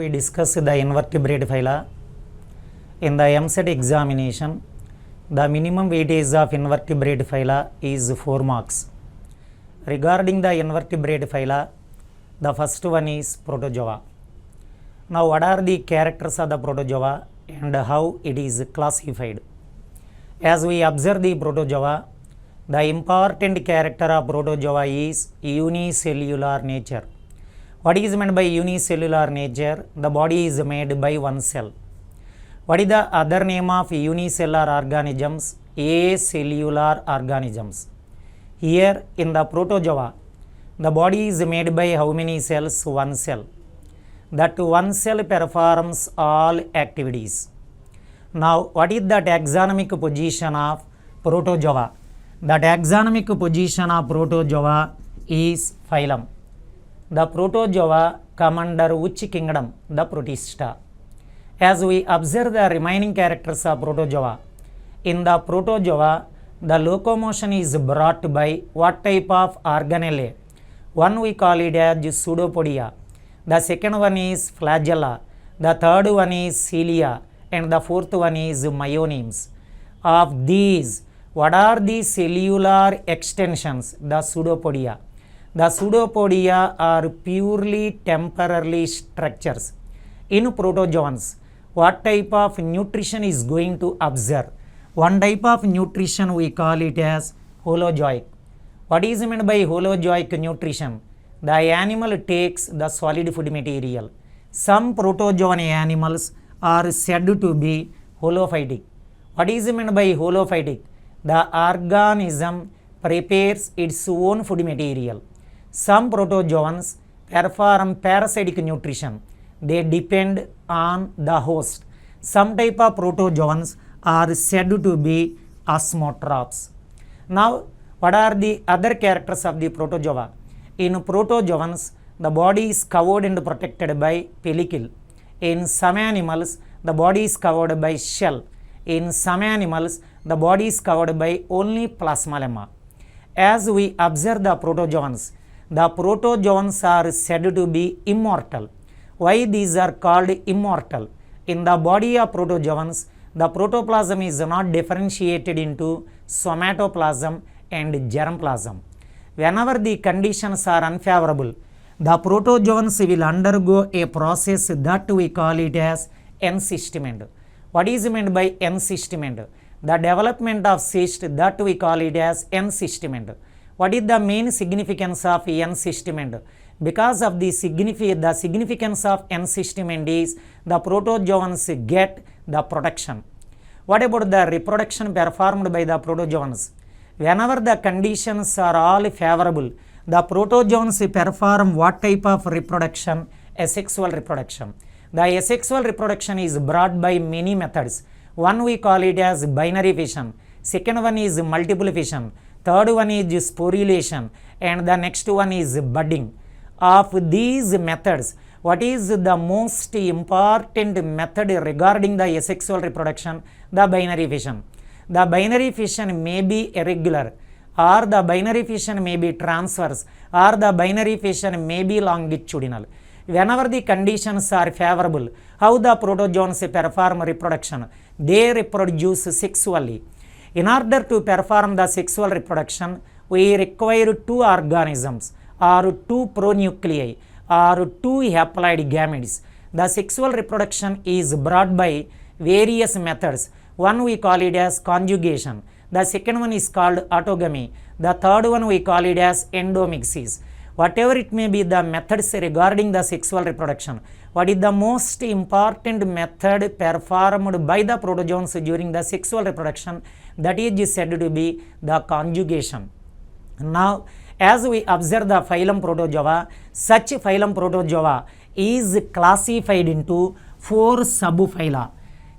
we discuss the invertebrate phyla. In the MCET examination, the minimum weightage of invertebrate phyla is 4 marks. Regarding the invertebrate phyla, the first one is protozoa. Now, what are the characters of the protozoa and how it is classified? As we observe the protozoa, the important character of protozoa is unicellular nature. What is meant by unicellular nature? The body is made by one cell. What is the other name of unicellular organisms? Acellular organisms. Here in the protozoa, the body is made by how many cells? One cell. That one cell performs all activities. Now, what is the taxonomic position of protozoa? The taxonomic position of protozoa is phylum. The protozoa come under which kingdom? The Protista. As we observe the remaining characters of protozoa, in the protozoa, the locomotion is brought by what type of organelle? One we call it as pseudopodia. The second one is flagella. The third one is cilia. And the fourth one is myonemes. Of these, what are the cellular extensions? The pseudopodia. The pseudopodia are purely temporary structures. In protozoans, what type of nutrition is going to observe? One type of nutrition we call it as holozoic. What is meant by holozoic nutrition? The animal takes the solid food material. Some protozoan animals are said to be holophytic. What is meant by holophytic? The organism prepares its own food material. Some protozoans perform parasitic nutrition. They depend on the host. Some type of protozoans are said to be osmotrophs. Now, what are the other characters of the protozoa? In protozoans, the body is covered and protected by pellicle. In some animals, the body is covered by shell. In some animals, the body is covered by only plasmalemma. As we observe the protozoans are said to be immortal. Why these are called immortal? In the body of protozoans, the protoplasm is not differentiated into somatoplasm and germplasm. Whenever the conditions are unfavorable, the protozoans will undergo a process that we call it as encystment. What is meant by encystment? The development of cyst, that we call it as encystment. What is the main significance of encystment? Because of the significance of encystment is the protozoans get the protection. What about the reproduction performed by the protozoans? Whenever the conditions are all favorable, the protozoans perform what type of reproduction? Asexual reproduction. The asexual reproduction is brought by many methods. One we call it as binary fission. Second one is multiple fission. Third one is sporulation. And the next one is budding. Of these methods, what is the most important method regarding the asexual reproduction? The binary fission. The binary fission may be irregular, or the binary fission may be transverse, or the binary fission may be longitudinal. Whenever the conditions are favorable, how the protozoans perform reproduction? They reproduce sexually. In order to perform the sexual reproduction, we require two organisms, or two pronuclei, or two haploid gametes. The sexual reproduction is brought by various methods. One we call it as conjugation. The second one is called autogamy. The third one we call it as endomixis. Whatever it may be the methods regarding the sexual reproduction, what is the most important method performed by the protozoans during the sexual reproduction? That is said to be the conjugation. Now, as we observe the phylum protozoa, such phylum protozoa is classified into 4 subphyla.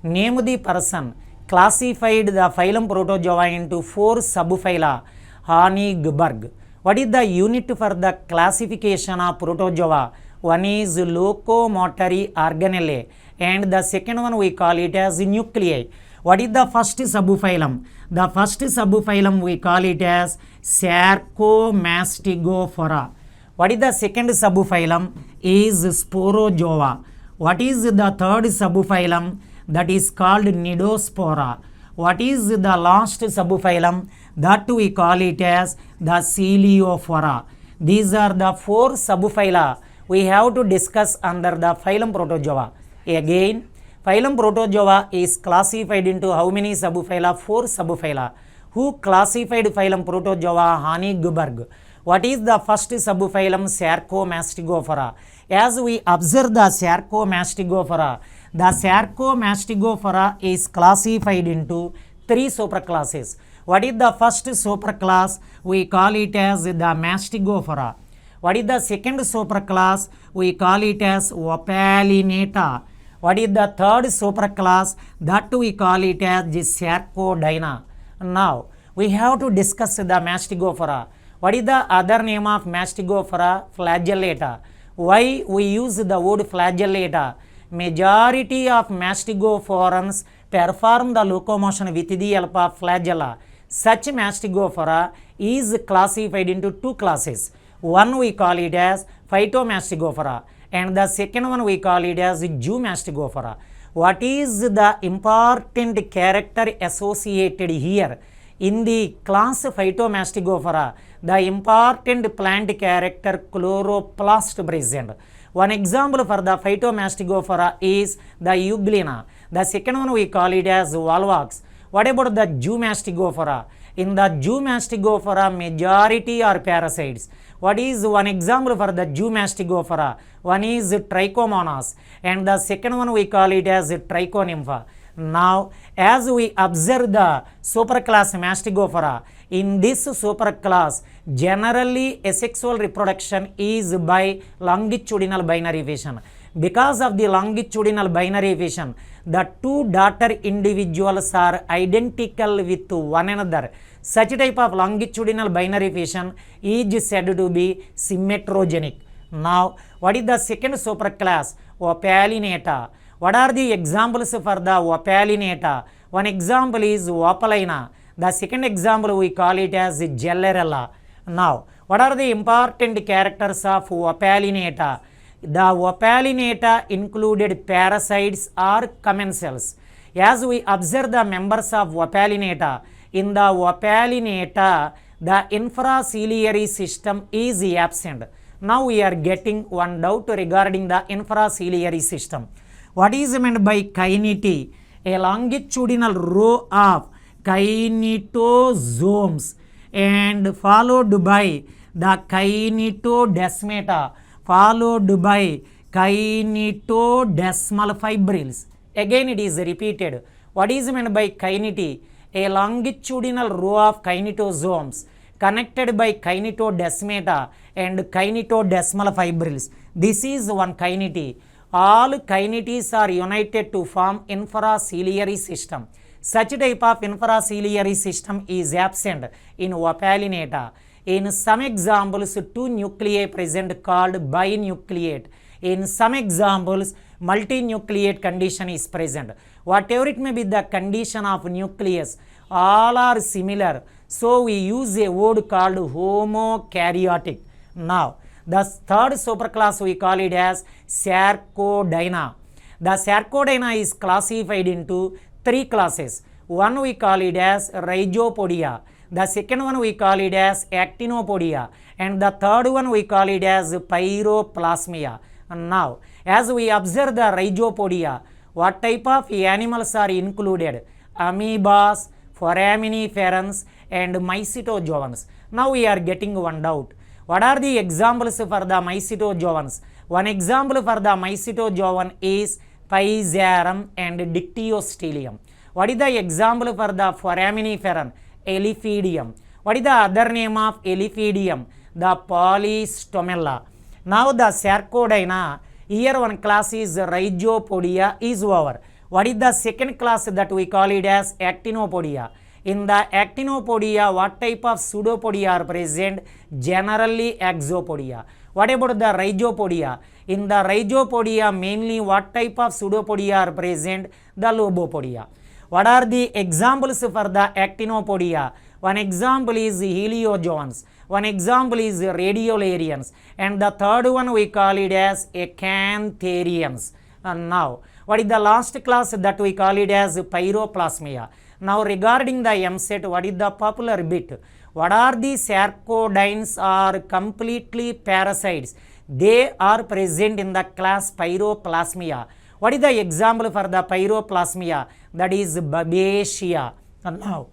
Name the person classified the phylum protozoa into 4 subphyla. Honigberg. What is the unit for the classification of protozoa? One is locomotory organelle and the second one we call it as nuclei. What is the first subphylum? The first subphylum we call it as Sarcomastigophora. What is the second subphylum? Is Sporozoa. What is the third subphylum? That is called Nidospora. What is the last subphylum? That we call it as the Coleophora. These are the 4 subphyla we have to discuss under the phylum Protozoa. Again, phylum Protozoa is classified into how many subphyla? 4 subphyla. Who classified phylum Protozoa? Honigberg. What is the first subphylum? Sarcomastigophora. As we observe the Sarcomastigophora, the Sarcomastigophora is classified into 3 superclasses. What is the first superclass? We call it as the Mastigophora. What is the second superclass? We call it as Opalinata. What is the third superclass? That we call it as the Sarcodyna. Now, we have to discuss the Mastigophora. What is the other name of Mastigophora? Flagellata. Why we use the word flagellata? Majority of Mastigophorans perform the locomotion with the help of flagella. Such Mastigophora is classified into 2 classes. One we call it as Phytomastigophora and the second one we call it as Zoomastigophora. What is the important character associated here? In the class Phytomastigophora, the important plant character chloroplast present. One example for the Phytomastigophora is the Euglena. The second one we call it as Volvox. What about the Zoomastigophora? In the Zoomastigophora, majority are parasites. What is one example for the Zoomastigophora? One is Trichomonas and the second one we call it as Trichonympha. Now, as we observe the superclass Mastigophora, in this superclass, generally asexual reproduction is by longitudinal binary fission. Because of the longitudinal binary fission, the 2 daughter individuals are identical with one another. Such type of longitudinal binary fission is said to be symmetrogenic. Now, what is the second superclass? Opalinata. What are the examples for the Opalinata? One example is Opalina. The second example we call it as Gellerella. Now, what are the important characters of Opalinata? The Opalinata included parasites or commensals. As we observe the members of Opalinata, in the Opalinata, the infraciliary system is absent. Now we are getting one doubt regarding the infraciliary system. What is meant by kinety? A longitudinal row of kinetosomes and followed by the kinetodesmata followed by kinetodesmal fibrils. Again it is repeated. What is meant by kinety? A longitudinal row of kinetosomes connected by kinetodesmata and kinetodesmal fibrils. This is one kinety. All kinetes are united to form infraciliary system. Such type of infraciliary system is absent in Opalinata. In some examples, 2 nuclei present called binucleate. In some examples, multinucleate condition is present. Whatever it may be the condition of nucleus, all are similar. So we use a word called homokaryotic. Now, the third superclass we call it as Sarcodyna. The Sarcodyna is classified into 3 classes. One we call it as Rhizopodia. The second one we call it as Actinopodia. And the third one we call it as Pyroplasmia. Now, as we observe the Rhizopodia, what type of animals are included? Amoebas, foraminiferans and mycetozoans. Now we are getting one doubt. What are the examples for the mycetozoans? One example for the mycetozoan is Physarum and Dictyostelium. What is the example for the foraminiferan? Eliphidium. What is the other name of Eliphidium? The Polystomella. Now the Sarcodyna, here one class is Rhizopodia is over. What is the second class that we call it as Actinopodia? In the Actinopodia, what type of pseudopodia are present? Generally Exopodia. What about the Rhizopodia? In the Rhizopodia, mainly what type of pseudopodia are present? The Lobopodia. What are the examples for the Actinopodia? One example is Heliozoans. One example is Radiolarians. And the third one we call it as Acantharians. Now, what is the last class that we call it as pyroplasmia? Now, regarding the MSET, what is the popular bit? What are the sarcodines are completely parasites? They are present in the class pyroplasmia. What is the example for the pyroplasmia? That is Babesia. Now,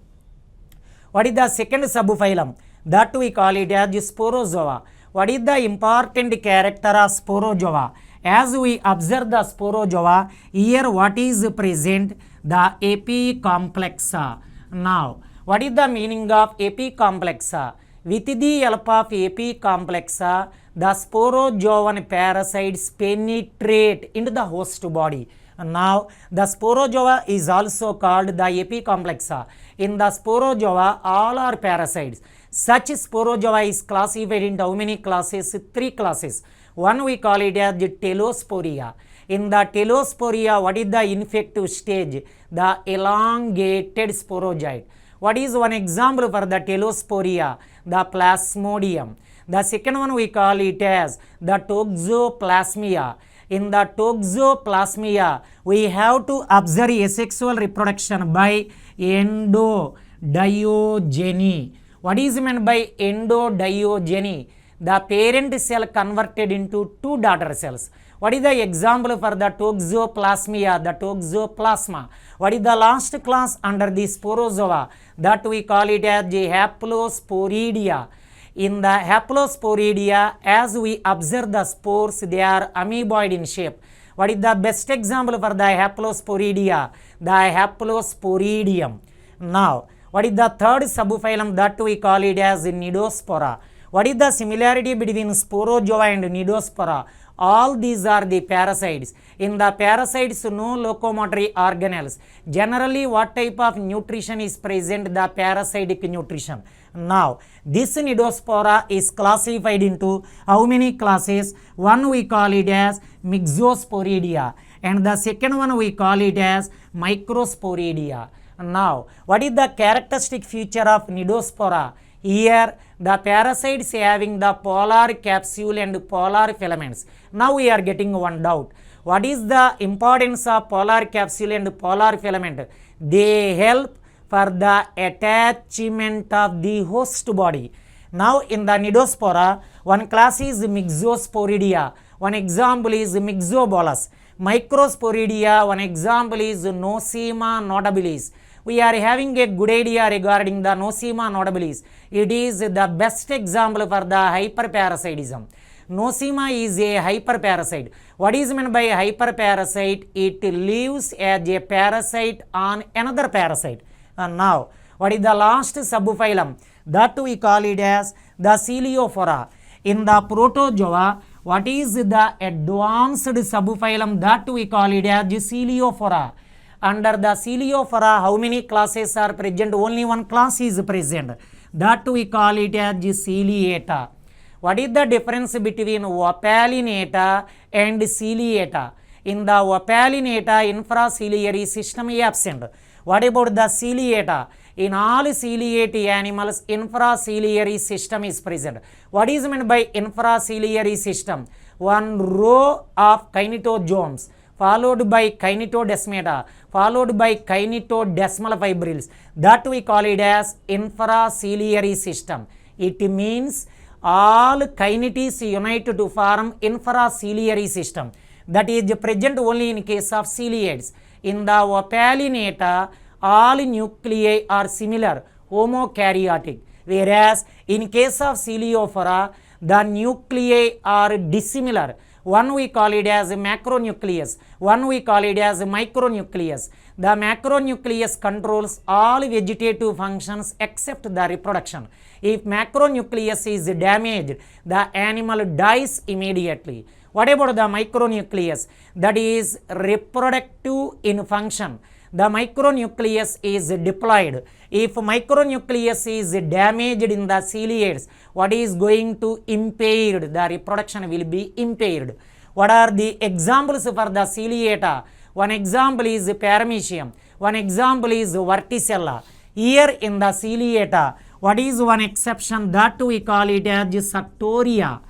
what is the second subphylum? That we call it as Sporozoa. What is the important character of Sporozoa? As we observe the Sporozoa, here what is present? The epicomplexa. Now, what is the meaning of epicomplexa? With the help of epicomplexa, the sporozoan parasites penetrate into the host body. Now, the sporozoa is also called the epicomplexa. In the sporozoa, all are parasites. Such sporozoa is classified into how many classes? 3 classes. One we call it as telosporia. In the telosporia, what is the infective stage? The elongated sporozoid. What is one example for the telosporia? The plasmodium. The second one we call it as the toxoplasmia. In the toxoplasmia, we have to observe asexual reproduction by endodiogeny. What is meant by endodiogeny? The parent cell converted into 2 daughter cells. What is the example for the toxoplasmia? The toxoplasma. What is the last class under the sporozoa? That we call it as the haplosporidia. In the haplosporidia, as we observe the spores, they are amoeboid in shape. What is the best example for the haplosporidia? The haplosporidium. Now, what is the third subphylum? That we call it as Nidospora. What is the similarity between sporozoa and Nidospora? All these are the parasites. In the parasites, no locomotory organelles. Generally, what type of nutrition is present? The parasitic nutrition. Now, this Nidospora is classified into how many classes? One we call it as Myxosporidia, and the second one we call it as Microsporidia. Now, what is the characteristic feature of Nidospora? Here, the parasites having the polar capsule and polar filaments. Now, we are getting one doubt. What is the importance of polar capsule and polar filament? They help for the attachment of the host body. Now, in the Nidospora, one class is Myxosporidia. One example is Myxobolus. Microsporidia, one example is Nosema notabilis. We are having a good idea regarding the Nosema notabilis. It is the best example for the hyperparasitism. Nosema is a hyperparasite. What is meant by hyperparasite? It lives as a parasite on another parasite. And now, what is the last subphylum? That we call it as the Coleophora. In the protozoa, what is the advanced subphylum? That we call it as Coleophora. Under the Coleophora, how many classes are present? Only one class is present. That we call it as Ciliata. What is the difference between Opalinata and Ciliata? In the Opalinata, infraciliary system is absent. What about the Ciliata? In all ciliate animals, infraciliary system is present. What is meant by infraciliary system? One row of kinetosomes followed by kinetodesmata, followed by kinetodesmal fibrils. That we call it as infraciliary system. It means all kinetes unite to form infraciliary system. That is present only in case of ciliates. In the Opalinata, all nuclei are similar, homokaryotic. Whereas in case of Coleophora, the nuclei are dissimilar. One we call it as macronucleus, one we call it as micronucleus. The macronucleus controls all vegetative functions except the reproduction. If macronucleus is damaged, the animal dies immediately. What about the micronucleus? That is reproductive in function. The micronucleus is diploid. If micronucleus is damaged in the ciliates, what is going to impaired? The reproduction will be impaired. What are the examples for the ciliata? One example is paramecium. One example is verticella. Here in the ciliata, what is one exception? That we call it as Sartoria.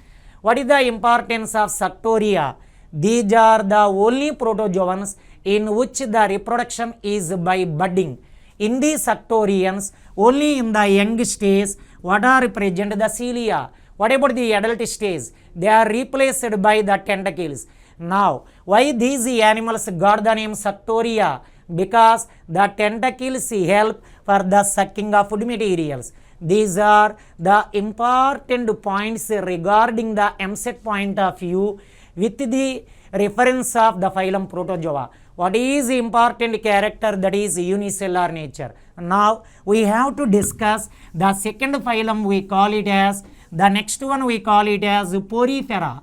What is the importance of Sartoria? These are the only protozoans in which the reproduction is by budding. In the Suctorians, only in the young stage, what are present? The cilia. What about the adult stage? They are replaced by the tentacles. Now, why these animals got the name Suctoria? Because the tentacles help for the sucking of food materials. These are the important points regarding the MSET point of view with the reference of the phylum Protozoa. What is important character? That is unicellular nature. Now we have to discuss the second phylum. We call it as, the next one we call it as Porifera.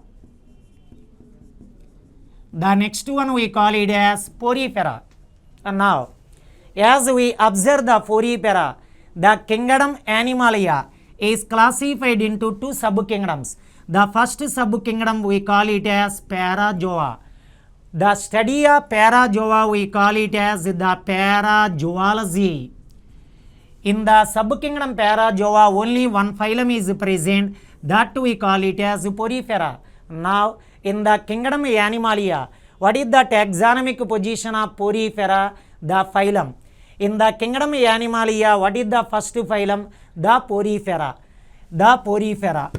The next one we call it as Porifera. And now, as we observe the Porifera, the kingdom Animalia is classified into two subkingdoms. The first subkingdom we call it as Parazoa. The study of Parazoa we call it as the Parazoology. In the subkingdom Parazoa, only one phylum is present, that we call it as Porifera. Now, in the kingdom Animalia, what is the taxonomic position of Porifera? The phylum. In the kingdom Animalia, what is the first phylum? The Porifera. The Porifera.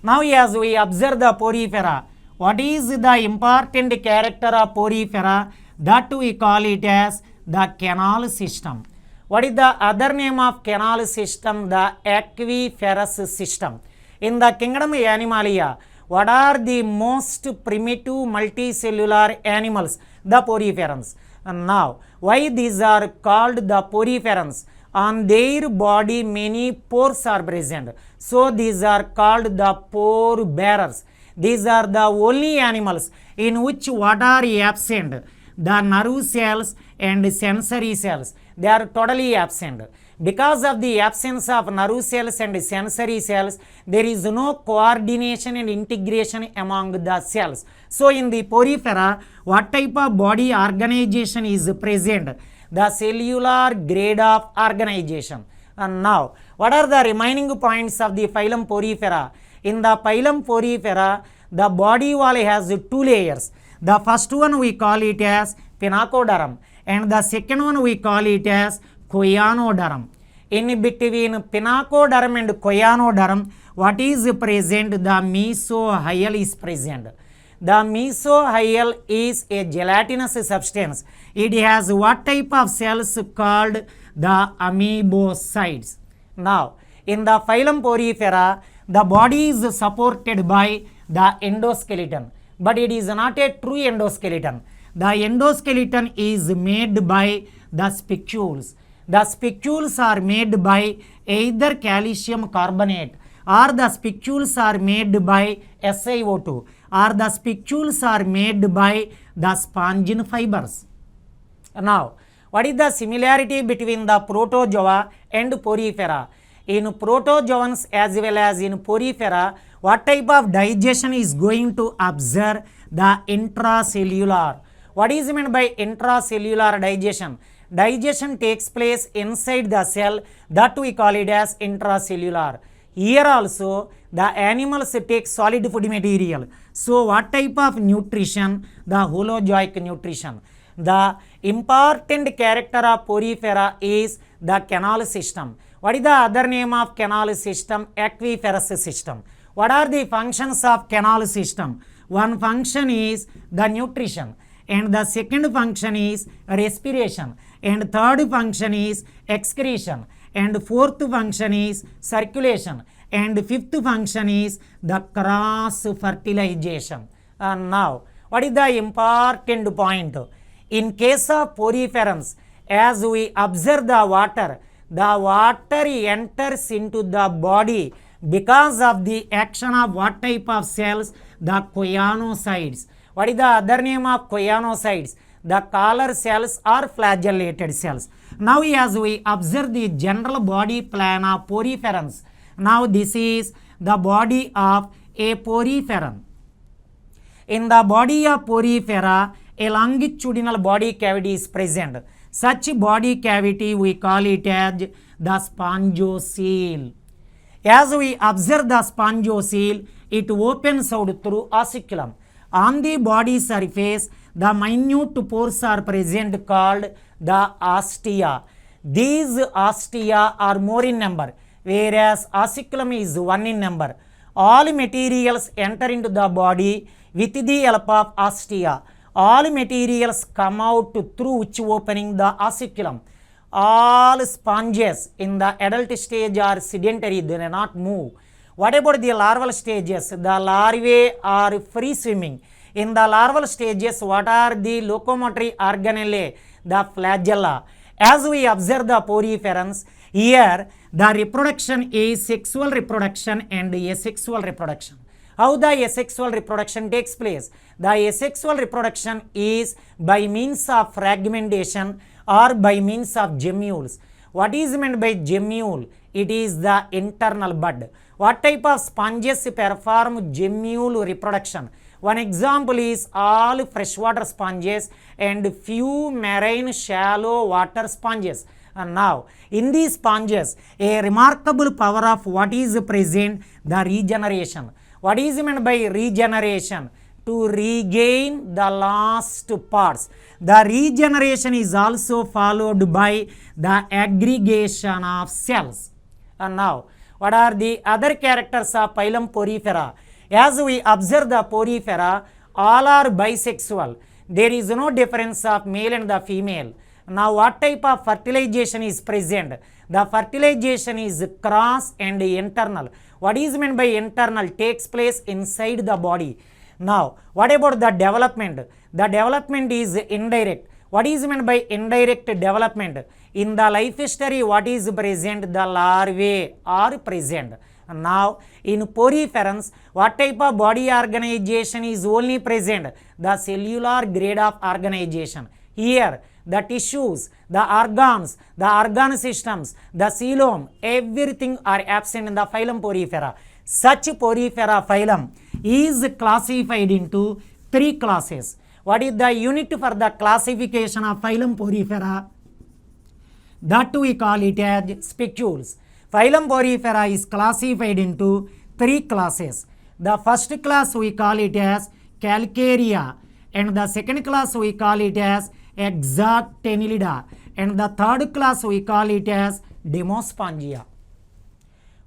Now, as we observe the Porifera, what is the important character of Porifera? That we call it as the canal system. What is the other name of canal system? The aquiferous system. In the kingdom Animalia, what are the most primitive multicellular animals? The poriferans. And now, why these are called the poriferans? On their body many pores are present. So these are called the pore bearers. These are the only animals in which what are absent? The nerve cells and sensory cells. They are totally absent. Because of the absence of nerve cells and sensory cells, there is no coordination and integration among the cells. So in the Porifera, what type of body organization is present? The cellular grade of organization. And now, what are the remaining points of the phylum Porifera? In the phylum Porifera, the body wall has two layers. The first one we call it as pinacoderm, and the second one we call it as choanoderm. In between pinacoderm and choanoderm, what is present? The mesohyal is present. The mesohyal is a gelatinous substance. It has what type of cells? Called the amoebocytes. Now, in the phylum Porifera, the body is supported by the endoskeleton, but it is not a true endoskeleton. The endoskeleton is made by the spicules. The spicules are made by either calcium carbonate, or the spicules are made by SiO2, or the spicules are made by the spongin fibers. Now, what is the similarity between the Protozoa and Porifera? In protozoans as well as in Porifera, what type of digestion is going to observe? The intracellular. What is meant by intracellular digestion? Digestion takes place inside the cell, that we call it as intracellular. Here also, the animals take solid food material. So, what type of nutrition? The holozoic nutrition. The important character of Porifera is the canal system. What is the other name of canal system? Aquiferous system. What are the functions of canal system? One function is the nutrition, and the second function is respiration, and third function is excretion, and fourth function is circulation, and fifth function is the cross fertilization. And now, what is the important point? In case of poriferans, as we observe the water enters into the body because of the action of what type of cells? The choanocytes. What is the other name of choanocytes? The collar cells or flagellated cells. Now, as we observe the general body plan of poriferans, now this is the body of a poriferan. In the body of Porifera, a longitudinal body cavity is present. Such body cavity we call it as the spongiocele. As we observe the spongiocele, it opens out through ossiculum. On the body surface, the minute pores are present called the ostia. These ostia are more in number, whereas ossiculum is 1 in number. All materials enter into the body with the help of ostia. All materials come out through which opening? The ossiculum. All sponges in the adult stage are sedentary, they do not move. What about the larval stages? The larvae are free swimming. In the larval stages, what are the locomotory organelle? The flagella. As we observe the poriferans, here the reproduction is sexual reproduction and asexual reproduction. How the asexual reproduction takes place? The asexual reproduction is by means of fragmentation or by means of gemmules. What is meant by gemmule? It is the internal bud. What type of sponges perform gemmule reproduction? One example is all freshwater sponges and few marine shallow water sponges. And now, in these sponges, a remarkable power of what is present? The regeneration. What is meant by regeneration? To regain the lost parts. The regeneration is also followed by the aggregation of cells. And now, what are the other characters of phylum Porifera? As we observe the Porifera, all are bisexual. There is no difference of male and the female. Now, what type of fertilization is present? The fertilization is cross and internal. What is meant by internal? Takes place inside the body. Now, what about the development? The development is indirect. What is meant by indirect development? In the life history, what is present? The larvae are present. Now, in poriferans, what type of body organization is only present? The cellular grade of organization. Here, the tissues, the organs, the organ systems, the coelom, everything are absent in the phylum Porifera. Such Porifera phylum is classified into 3 classes. What is the unit for the classification of phylum Porifera? That we call it as spicules. Phylum Porifera is classified into 3 classes. The first class we call it as Calcarea, and the second class we call it as Exactinellida, and the third class we call it as Demospongia.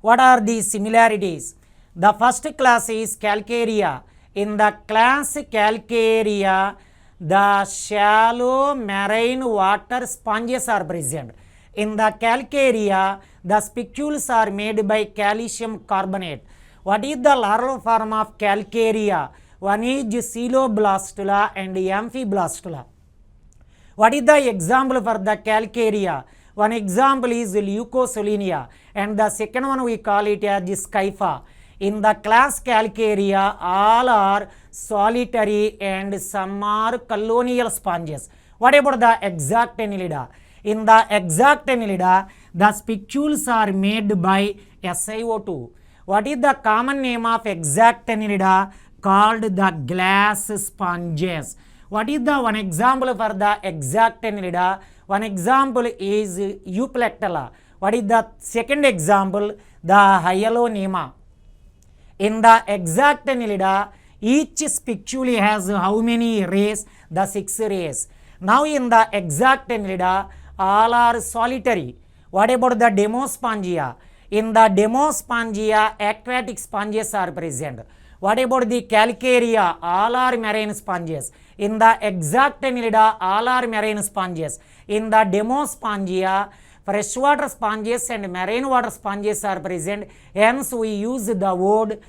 What are the similarities? The first class is Calcarea. In the class Calcarea, the shallow marine water sponges are present. In the Calcarea, the spicules are made by calcium carbonate. What is the larval form of Calcarea? One is Coeloblastula and Amphiblastula. What is the example for the Calcarea? One example is Leucosolenia, and the second one we call it as Scypha. In the class Calcarea, all are solitary and some are colonial sponges. What about the Exactinellida? In the Exactinellida, the spicules are made by SiO2. What is the common name of Exactinellida? Called the glass sponges. What is the one example for the Exactinellida? One example is Euplectella. What is the second example? The Hyalonema. In the Exactinellida, each spicule has how many rays? The 6 rays. Now in the Exactinellida, all are solitary. What about the Demospongia? In the Demospongia, aquatic sponges are present. What about the Calcarea? All are marine sponges. In the Exactinellida, all are marine sponges. In the Demospongia, freshwater sponges and marine water sponges are present. Hence, we use the word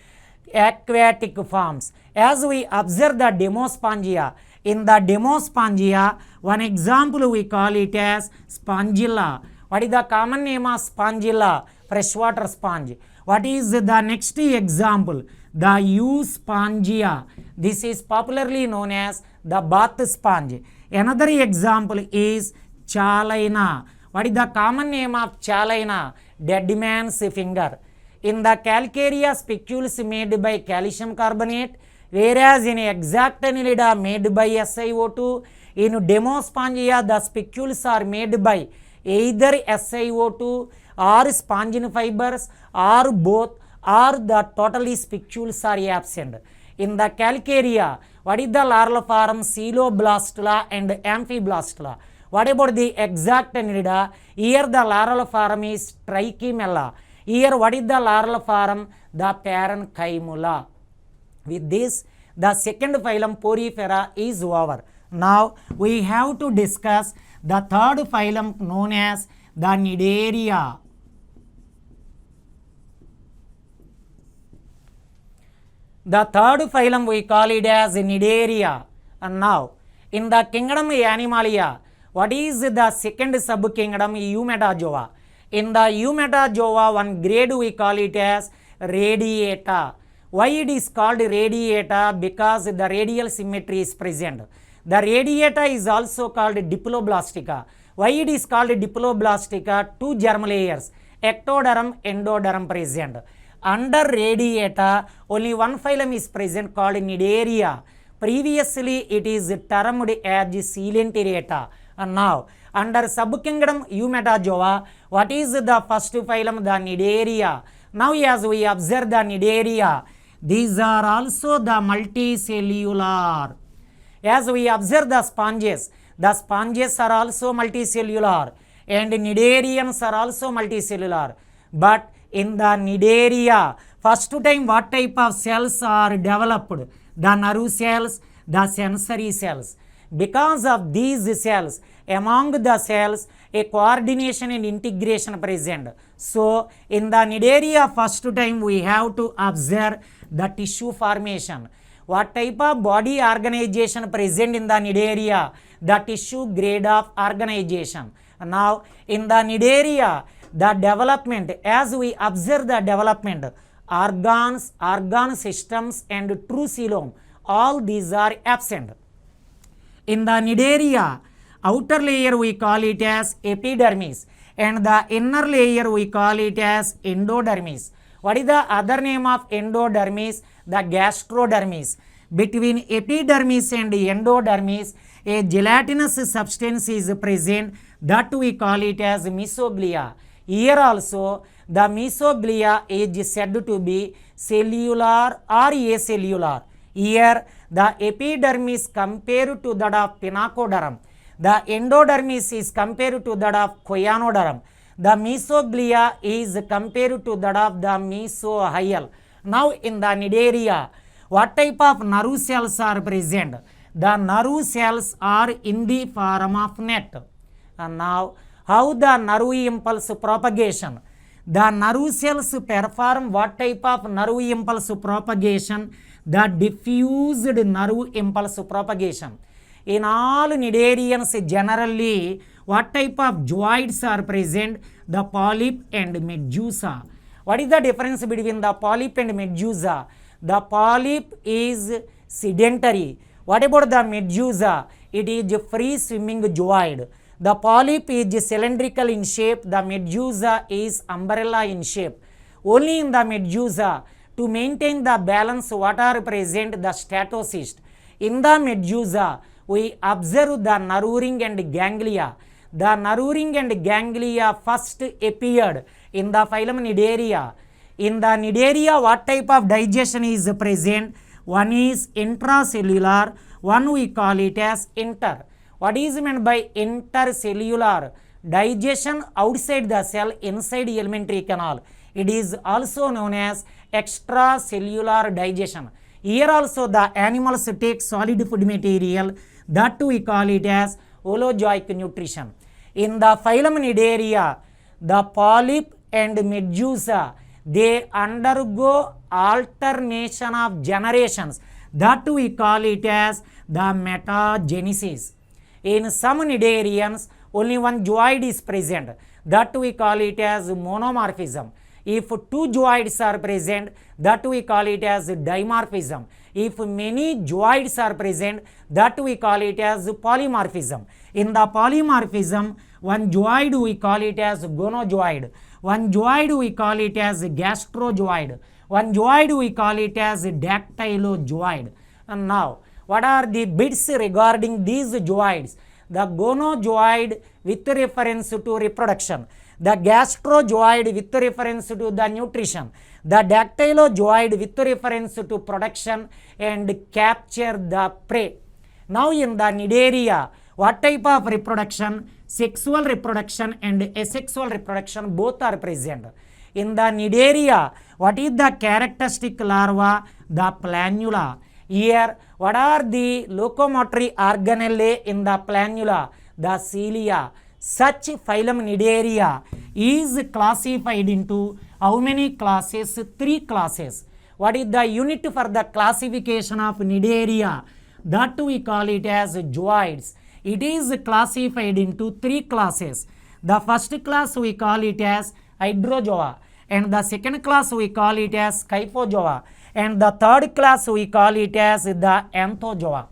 aquatic forms. As we observe the Demospongia, in the Demospongia, one example we call it as Spongilla. What is the common name of Spongilla? Freshwater sponge. What is the next example? The Euspongia. This is popularly known as the bath sponge. Another example is Chalina. What is the common name of Chalina? Dead man's finger. In the Calcarea, spicules made by calcium carbonate, whereas in Exactinellida made by SiO2. In Demospongia, the spicules are made by either SiO2 or spongin fibers or both, or the totally spicules are absent. In the Calcarea, What is the larval form? Coeloblastula and amphiblastula. What about the exact nidida? Here the larval form is trichimella. Here what is the larval form? The parenchyma. With this, the second phylum Porifera is over. Now we have to discuss the third phylum known as the Cnidaria. The third phylum we call it as Cnidaria. And now in the kingdom Animalia, what is the second subkingdom? Eumetazoa. In the Eumetazoa, one grade we call it as Radiata. Why it is called Radiata? Because the radial symmetry is present. The Radiata is also called Diploblastica. Why it is called Diploblastica? Two germ layers, ectoderm, endoderm present. Under Radiata, only one phylum is present called Cnidaria. Previously, it is termed as Coelenterata. And now, under subkingdom Eumetazoa, what is the first phylum? The Cnidaria. Now, as we observe the Cnidaria, these are also the multicellular. As we observe the sponges are also multicellular, and Cnidarians are also multicellular. But in the Cnidaria, first time what type of cells are developed? The nerve cells, the sensory cells. Because of these cells, among the cells, a coordination and integration present. So, in the Cnidaria, first time we have to observe the tissue formation. What type of body organization present in the Cnidaria? The tissue grade of organization. Now, in the Cnidaria, the development, as we observe the development, organs, organ systems and true coelom, all these are absent. In the Cnidaria, outer layer we call it as epidermis and the inner layer we call it as endodermis. What is the other name of endodermis? The gastrodermis. Between epidermis and endodermis, a gelatinous substance is present that we call it as mesoglia. Here also, the mesoglia is said to be cellular or acellular. Here, the epidermis compared to that of pinacoderm. The endodermis is compared to that of choanoderm. The mesoglia is compared to that of the mesohyal. Now, in the Cnidaria, what type of nerve cells are present? The nerve cells are in the form of net. And now, how the nerve impulse propagation? The nerve cells perform what type of nerve impulse propagation? The diffused nerve impulse propagation. In all Cnidarians generally, what type of zooids are present? The polyp and medusa. What is the difference between the polyp and medusa? The polyp is sedentary. What about the medusa? It is free swimming zooid. The polyp is cylindrical in shape. The medusa is umbrella in shape. Only in the medusa, to maintain the balance, what are present? The statocyst. In the medusa, we observe the nerve ring and ganglia. The nerve ring and ganglia first appeared in the phylum Cnidaria. In the Cnidaria, what type of digestion is present? One is intracellular, one we call it as inter. What is meant by intercellular? Digestion outside the cell, inside the alimentary canal. It is also known as extracellular digestion. Here also the animals take solid food material, that we call it as holozoic nutrition. In the phylum Cnidaria, the polyp and medusa, they undergo alternation of generations, that we call it as the metagenesis. In some Cnidarians, only one zooid is present, that we call it as monomorphism. If two zooids are present, that we call it as dimorphism. If many zooids are present, that we call it as polymorphism. In the polymorphism, one zooid we call it as gonozooid, one zooid we call it as gastrozooid, one zooid we call it as dactylozooid. And now, what are the bits regarding these zooids? The gonozooid with reference to reproduction. the gastrozoid with reference to the nutrition, the dactylozoid with reference to production and capture the prey. Now in the Cnidaria, what type of reproduction? Sexual reproduction and asexual reproduction both are present. In the Cnidaria, what is the characteristic larva? The planula. Here, what are the locomotory organelle in the planula? The cilia. Such phylum Cnidaria is classified into how many classes? 3 classes. What is the unit for the classification of Cnidaria? That we call it as zooids. It is classified into 3 classes. The first class we call it as hydrozoa, and the second class we call it as scyphozoa, and the third class we call it as the anthozoa.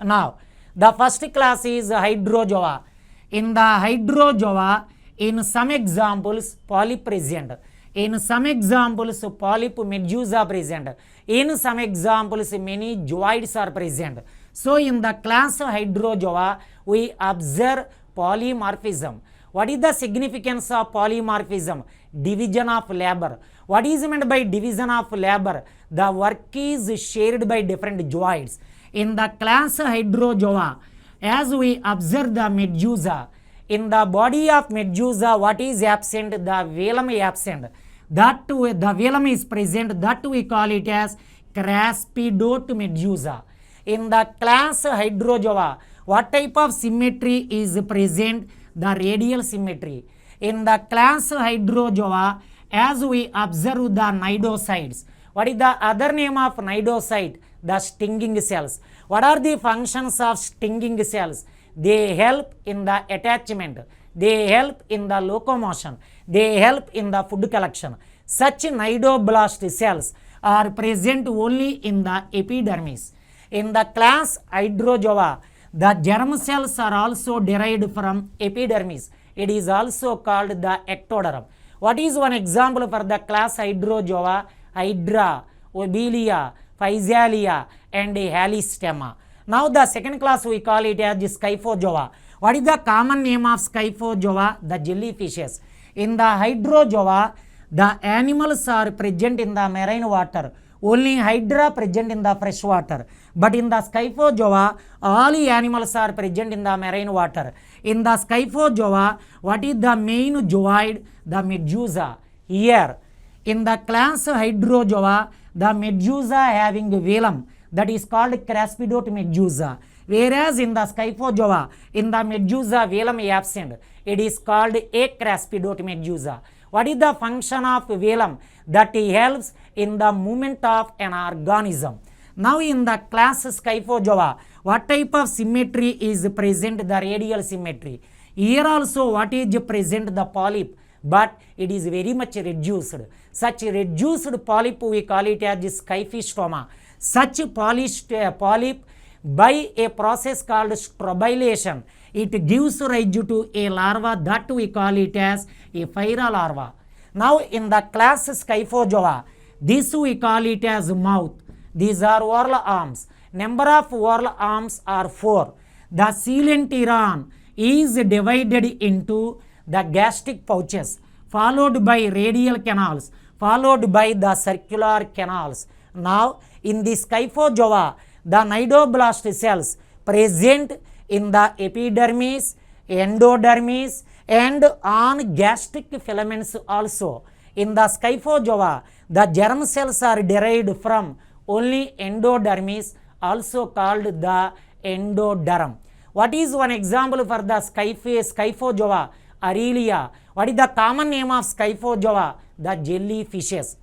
Now, the first class is hydrozoa. In the hydrozoa, in some examples, polyp present. In some examples, polyp medusa present. In some examples, many zooids are present. So, in the class hydrozoa, we observe polymorphism. What is the significance of polymorphism? Division of labor. What is meant by division of labor? The work is shared by different zooids. In the class hydrozoa, as we observe the medusa, in the body of medusa, what is absent? The velum is absent. That the velum is present. That we call it as craspidote medusa. In the class hydrozoa, what type of symmetry is present? The radial symmetry. In the class hydrozoa, as we observe the cnidocytes. What is the other name of cnidocyte? The stinging cells. What are the functions of stinging cells? They help in the attachment. They help in the locomotion. They help in the food collection. Such cnidoblast cells are present only in the epidermis. In the class hydrozoa, the germ cells are also derived from epidermis. It is also called the ectoderm. What is one example for the class hydrozoa? Hydra, Obelia, Physalia and Halystemma. Now the second class we call it as scyphozoa. What is the common name of scyphozoa? The jellyfishes. In the hydrozoa, the animals are present in the marine water. Only hydra present in the fresh water. But in the scyphozoa, all animals are present in the marine water. In the scyphozoa, what is the main zooid? The medusa. Here, in the class hydrozoa, the medusa having velum, that is called craspidote medusa. Whereas in the scyphozoa, in the medusa velum is absent. It is called acraspidote medusa. What is the function of velum? That helps in the movement of an organism. Now in the class scyphozoa, what type of symmetry is present? The radial symmetry. Here also what is present? The polyp, but it is very much reduced. Such reduced polyp we call it as scyphistoma. Such polyp by a process called strobilation, it gives rise to a larva that we call it as a phyra larva. Now in the class scyphozoa, this we call it as mouth. These are oral arms. Number of oral arms are 4. The coelenteron is divided into the gastric pouches, followed by radial canals, followed by the circular canals. Now in the scyphozoa, the cnidoblast cells present in the epidermis, endodermis and on gastric filaments also. In the scyphozoa, the germ cells are derived from only endodermis, also called the endoderm. What is one example for the scyphozoa? Aurelia. What is the common name of scyphozoa? The jellyfishes.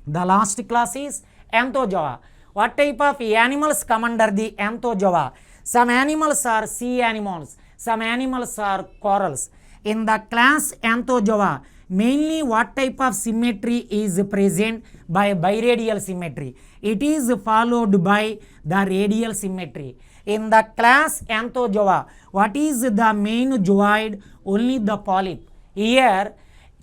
The last class is anthozoa. What type of animals come under the anthozoa? Some animals are sea animals, some animals are corals. In the class anthozoa, mainly what type of symmetry is present? By biradial symmetry. It is followed by the radial symmetry. In the class anthozoa, what is the main zooid? Only the polyp. Here,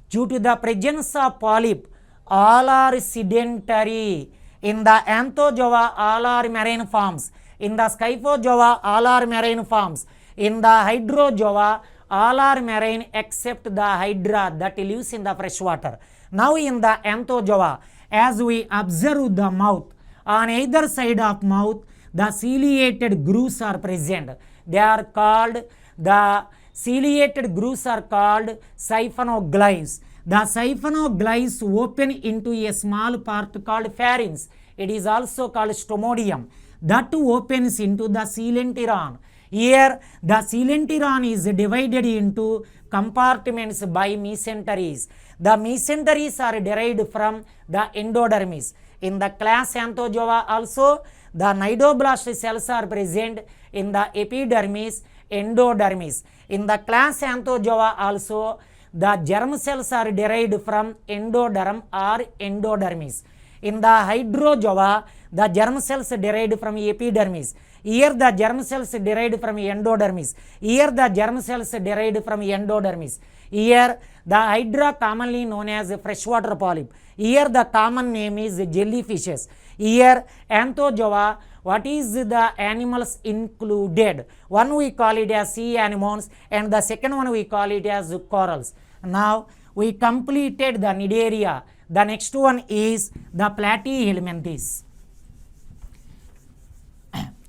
due to the presence of polyp, all are sedentary. In the anthozoa, all are marine forms. In the scyphozoa, all are marine forms. In the hydrozoa, all are marine except the hydra that lives in the fresh water. Now in the Anthozoa, as we observe the mouth, on either side of mouth, the ciliated grooves are present. They are called, the ciliated grooves are called siphonoglyphs. The siphonoglyphs open into a small part called pharynx. It is also called stomodium. That opens into the coelenteron. Here the coelenteron is divided into compartments by mesenteries. The mesenteries are derived from the endodermis. In the class Anthozoa also, the cnidoblast cells are present in the epidermis, endodermis. In the class Anthozoa also, the germ cells are derived from endoderm or endodermis. In the Hydrozoa, the germ cells derived from epidermis. Here the germ cells derived from endodermis. Here the germ cells derived from endodermis. Here the hydra commonly known as freshwater polyp. Here the common name is jellyfishes. Here Anthozoa, what is the animals included? One we call it as sea anemones and the second one we call it as corals. Now we completed the Cnidaria. The next one is the Platyhelminthes.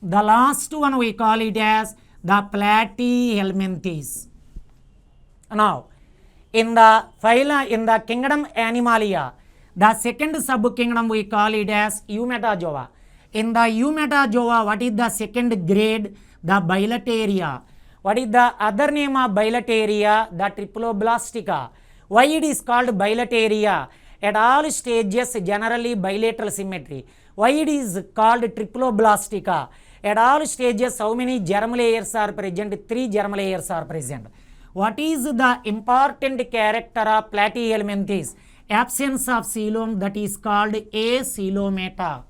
The last one we call it as the Platyhelminthes. Now in the phyla, in the kingdom Animalia, the second subkingdom we call it as Eumetazoa. In the Eumetazoa, what is the second grade? The Bilateria. What is the other name of Bilateria? The Triploblastica. Why it is called Bilateria? At all stages generally bilateral symmetry. Why it is called Triploblastica? At all stages how many germ layers are present? 3 germ layers are present. What is the important character of Platyhelminthes? Absence of coelom, that is called acoelomata.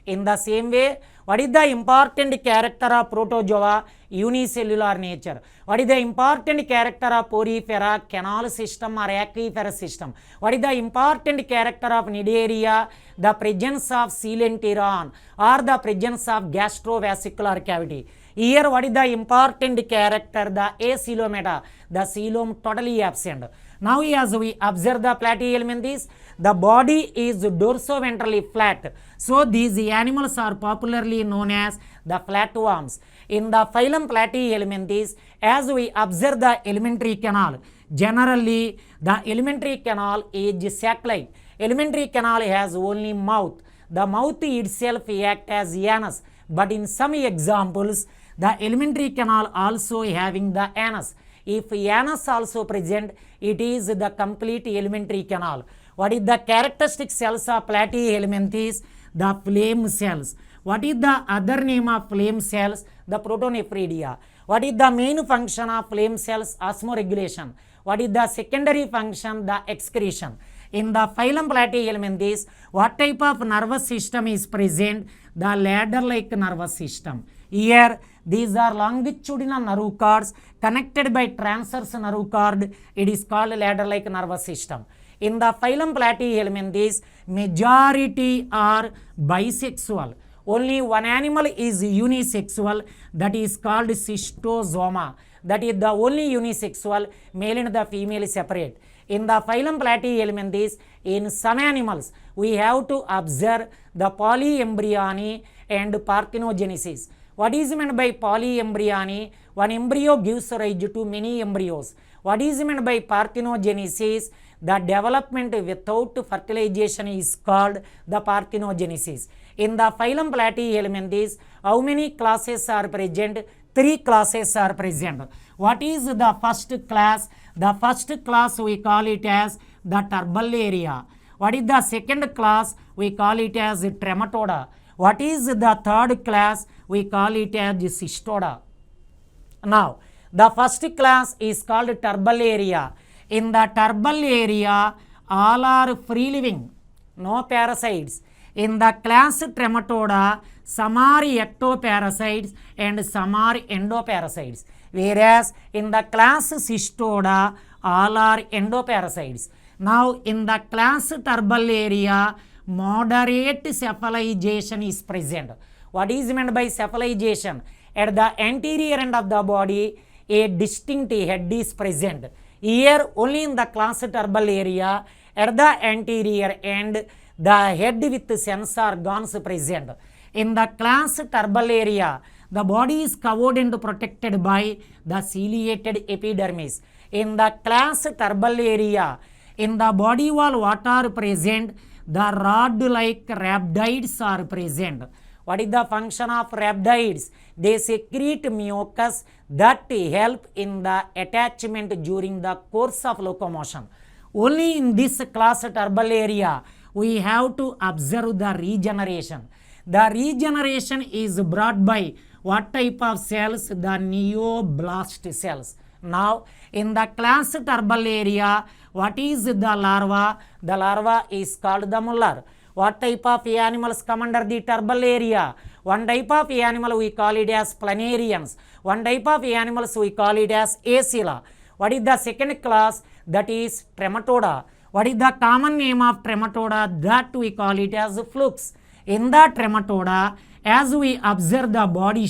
In the same way, what is the important character of Protozoa? Unicellular nature. What is the important character of Porifera? Canal system or aquifer system. What is the important character of Cnidaria? The presence of coelenteron or the presence of gastrovascular cavity. Here what is the important character? The acoelomata. The coelom totally absent. Now as we observe the Platyhelminthes, the body is dorsoventrally flat. So these animals are popularly known as the flatworms. In the phylum Platyhelminthes, as we observe the alimentary canal, generally the alimentary canal is sac-like. Alimentary canal has only mouth. The mouth itself acts as anus. But in some examples, the alimentary canal also having the anus. If anus also present, it is the complete alimentary canal. What is the characteristic cells of Platyhelminthes? The flame cells. What is the other name of flame cells? The protonephridia. What is the main function of flame cells? Osmoregulation. What is the secondary function? The excretion. In the phylum Platyhelminthes, what type of nervous system is present? The ladder-like nervous system. Here, these are longitudinal nerve cords connected by transverse nerve cord. It is called ladder-like nervous system. In the phylum Platyhelminthes, majority are bisexual. Only one animal is unisexual, that is called Schistosoma. That is the only unisexual, male and the female separate. In the phylum Platyhelminthes, in some animals, we have to observe the polyembryony and parthenogenesis. What is meant by polyembryony? One embryo gives rise to many embryos. What is meant by parthenogenesis? The development without fertilization is called the parthenogenesis. In the phylum Platyhelminthes, how many classes are present? 3 classes are present. What is the first class? The first class we call it as the Turbellaria. What is the second class? We call it as Trematoda. What is the third class? We call it as Cystoda. Now, the first class is called Turbellaria. In the Turbellaria, all are free living, no parasites. In the class Trematoda, some are ectoparasites and some are endoparasites. Whereas in the class Cystoda, all are endoparasites. Now in the class Turbellaria, moderate cephalization is present. What is meant by cephalization? At the anterior end of the body, a distinct head is present. Here only in the class turbal area at the anterior end the head with sense organs present. In the class turbal area the body is covered and protected by the ciliated epidermis. In the class turbal area in the body wall what are present? The rod-like rhabdoids are present. What is the function of rhabdoids? They secrete mucus that help in the attachment during the course of locomotion. Only in this class turbal area we have to observe the regeneration. The regeneration is brought by what type of cells? The neoblast cells. Now in the class turbal area what is the larva? The larva is called the muller. What type of animals come under the turbal area? One type of animal we call it as planarians. One type of animals we call it as acela. What is the second class? That is trematoda. What is the common name of trematoda? That we call it as flukes. In the trematoda, as we observe the body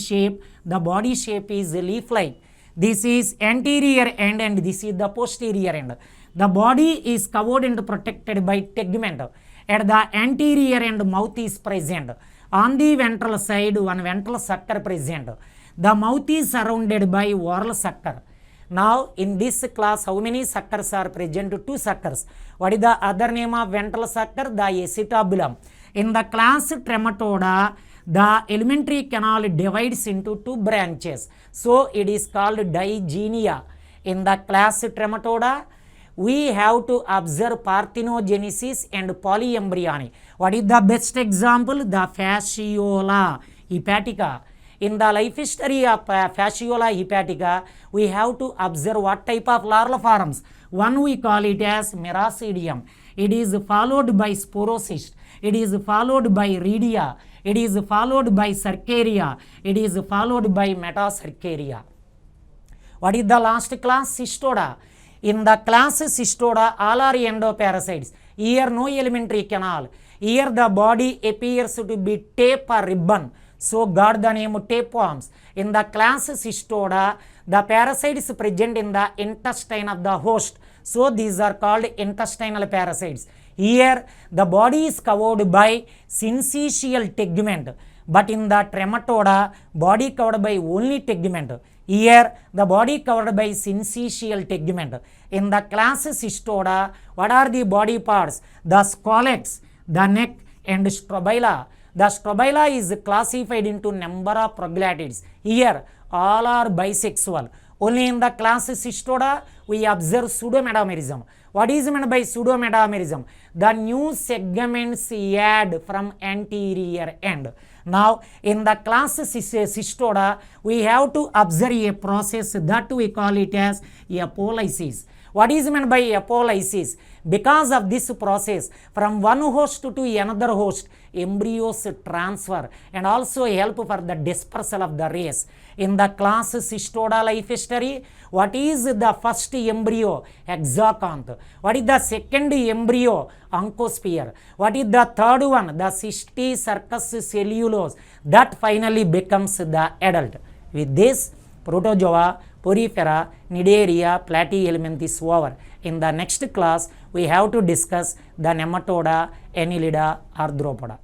shape is leaf-like. This is anterior end and this is the posterior end. The body is covered and protected by tegment. At the anterior end mouth is present. On the ventral side one ventral sucker present. The mouth is surrounded by oral sucker. Now in this class how many suckers are present? 2 suckers. What is the other name of ventral sucker? The acetabulum. In the class trematoda the alimentary canal divides into 2 branches. So it is called digynia. In the class trematoda we have to observe parthenogenesis and polyembryony. What is the best example? The fasciola hepatica. In the life history of fasciola hepatica, we have to observe what type of larval forms. One we call it as meracidium. It is followed by sporocyst. It is followed by rhedia. It is followed by cercaria. It is followed by metacercaria. What is the last class? Cystoda. In the class cystoda all are endoparasites. Here no alimentary canal. Here the body appears to be tape or ribbon. So got the name tapeworms. In the class cystoda the parasites present in the intestine of the host. So these are called intestinal parasites. Here the body is covered by syncytial tegment. But in the trematoda body covered by only tegment. Here the body covered by syncytial tegment. In the class cystoda what are the body parts? The scolex, the neck and strobila. The strobila is classified into number of proglatids. Here all are bisexual. Only in the class cystoda we observe pseudometamerism. What is meant by pseudometamerism? The new segments add from anterior end. Now in the class cystoda we have to observe a process that we call it as apolysis. What is meant by apolysis? Because of this process from one host to another host embryos transfer and also help for the dispersal of the race. In the class cystoda life history, what is the first embryo? Hexaconth. What is the second embryo? Oncosphere. What is the third one? The cysticercus cellulose. That finally becomes the adult. With this, Protozoa, Porifera, Cnidaria, Platyhelminthes over. In the next class, we have to discuss the Nematoda, Annelida, Arthropoda.